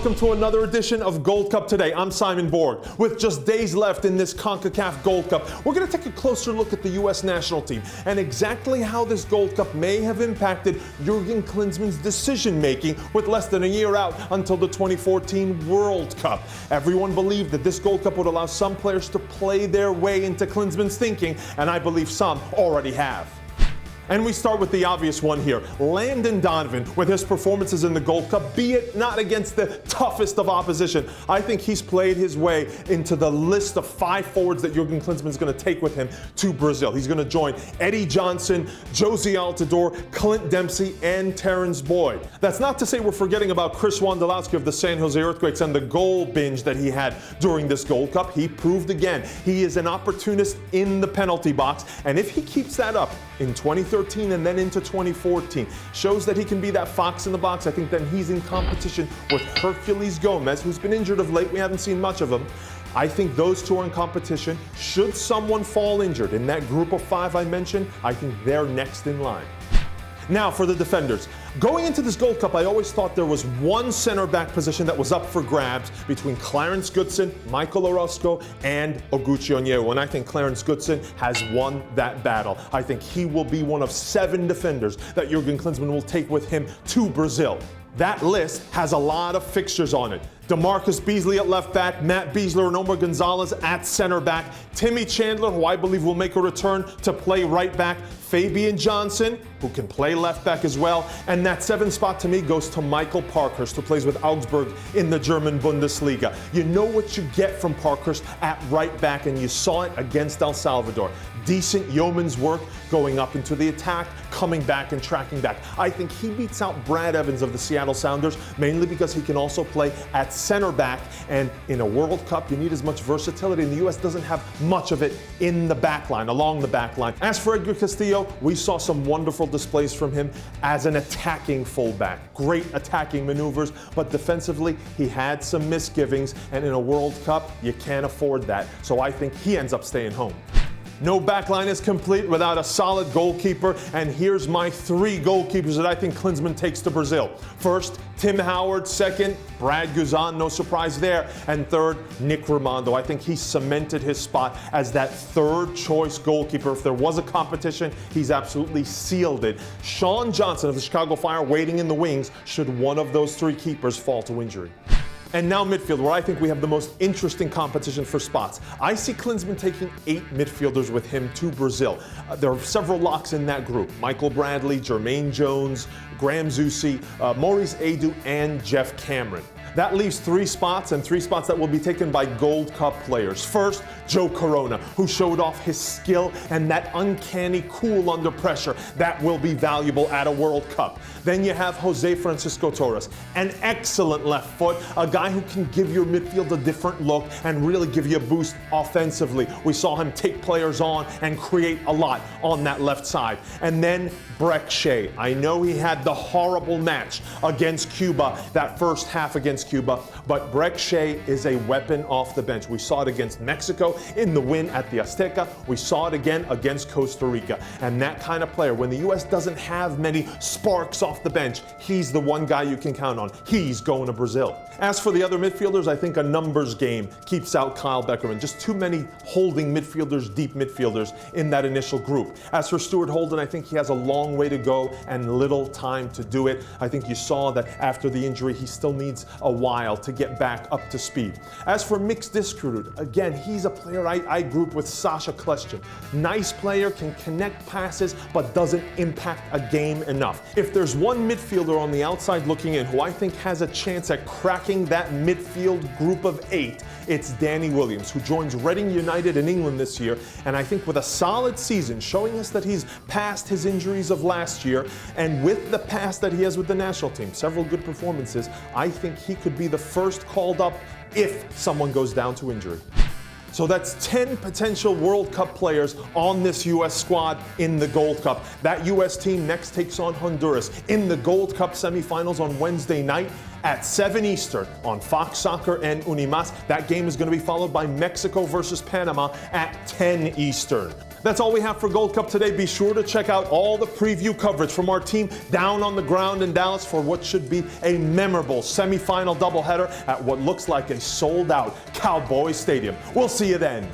welcome to another edition of Gold Cup Today. I'm Simon Borg. With just days left in this CONCACAF Gold Cup, we're going to take a closer look at the U.S. national team and exactly how this Gold Cup may have impacted Jurgen Klinsmann's decision-making with less than a year out until the 2014 World Cup. Everyone believed that this Gold Cup would allow some players to play their way into Klinsmann's thinking, and I believe some already have. And we start with the obvious one here. Landon Donovan, with his performances in the Gold Cup, be it not against the toughest of opposition, I think he's played his way into the list of 5 forwards that Jurgen Klinsmann is going to take with him to Brazil. He's going to join Eddie Johnson, Josie Altidore, Clint Dempsey, and Terrence Boyd. That's not to say we're forgetting about Chris Wondolowski of the San Jose Earthquakes and the goal binge that he had during this Gold Cup. He proved again he is an opportunist in the penalty box, and if he keeps that up in 2013 and then into 2014, shows that he can be that fox in the box. I think then he's in competition with Herculez Gomez, who's been injured of late. We haven't seen much of him. I think those two are in competition. Should someone fall injured in that group of 5 I mentioned, I think they're next in line. Now for the defenders. Going into this Gold Cup, I always thought there was one center back position that was up for grabs between Clarence Goodson, Michael Orozco, and Oguchi Onyewu. And I think Clarence Goodson has won that battle. I think he will be one of 7 defenders that Jurgen Klinsmann will take with him to Brazil. That list has a lot of fixtures on it. DeMarcus Beasley at left back, Matt Beasler and Omar Gonzalez at center back, Timmy Chandler, who I believe will make a return to play right back, Fabian Johnson, who can play left back as well, and that 7th spot to me goes to Michael Parkhurst, who plays with Augsburg in the German Bundesliga. You know what you get from Parkhurst at right back, and you saw it against El Salvador. Decent yeoman's work going up into the attack, coming back and tracking back. I think he beats out Brad Evans of the Seattle Sounders, mainly because he can also play at center back, and in a World Cup you need as much versatility, and the U.S. doesn't have much of it in the back line, along the back line. As for Edgar Castillo, we saw some wonderful displays from him as an attacking fullback. Great attacking maneuvers, but defensively he had some misgivings, and in a World Cup you can't afford that, so I think he ends up staying home. No backline is complete without a solid goalkeeper, and here's my 3 goalkeepers that I think Klinsmann takes to Brazil. First, Tim Howard. Second, Brad Guzan, no surprise there. And third, Nick Rimando. I think he cemented his spot as that 3rd choice goalkeeper. If there was a competition, he's absolutely sealed it. Sean Johnson of the Chicago Fire waiting in the wings should one of those 3 keepers fall to injury. And now midfield, where I think we have the most interesting competition for spots. I see Klinsmann taking 8 midfielders with him to Brazil. There are several locks in that group. Michael Bradley, Jermaine Jones, Graham Zusi, Maurice Edu, and Jeff Cameron. That leaves 3 spots, and 3 spots that will be taken by Gold Cup players. First, Joe Corona, who showed off his skill and that uncanny cool under pressure that will be valuable at a World Cup. Then you have Jose Francisco Torres, an excellent left foot, a guy who can give your midfield a different look and really give you a boost offensively. We saw him take players on and create a lot on that left side. And then Brek Shea. I know he had the horrible match against Cuba, that first half against Cuba, but Brek Shea is a weapon off the bench. We saw it against Mexico in the win at the Azteca. We saw it again against Costa Rica. And that kind of player, when the U.S. doesn't have many sparks off the bench, he's the one guy you can count on. He's going to Brazil. As for the other midfielders, I think a numbers game keeps out Kyle Beckerman. Just too many holding midfielders, deep midfielders in that initial group. As for Stuart Holden, I think he has a long way to go and little time to do it. I think you saw that after the injury, he still needs a while to get back up to speed. As for Mix Diskerud, again, he's a player I group with Sasha Kljestan. Nice player, can connect passes, but doesn't impact a game enough. If there's one midfielder on the outside looking in who I think has a chance at cracking that midfield group of 8, it's Danny Williams, who joins Reading United in England this year, and I think with a solid season, showing us that he's past his injuries of last year, and with the past that he has with the national team, several good performances, I think he could be the first called up if someone goes down to injury. So that's 10 potential World Cup players on this U.S. squad in the Gold Cup. That U.S. team next takes on Honduras in the Gold Cup semifinals on Wednesday night at 7 Eastern on Fox Soccer and Unimas. That game is going to be followed by Mexico versus Panama at 10 Eastern. That's all we have for Gold Cup today. Be sure to check out all the preview coverage from our team down on the ground in Dallas for what should be a memorable semifinal doubleheader at what looks like a sold-out Cowboys Stadium. We'll see you then.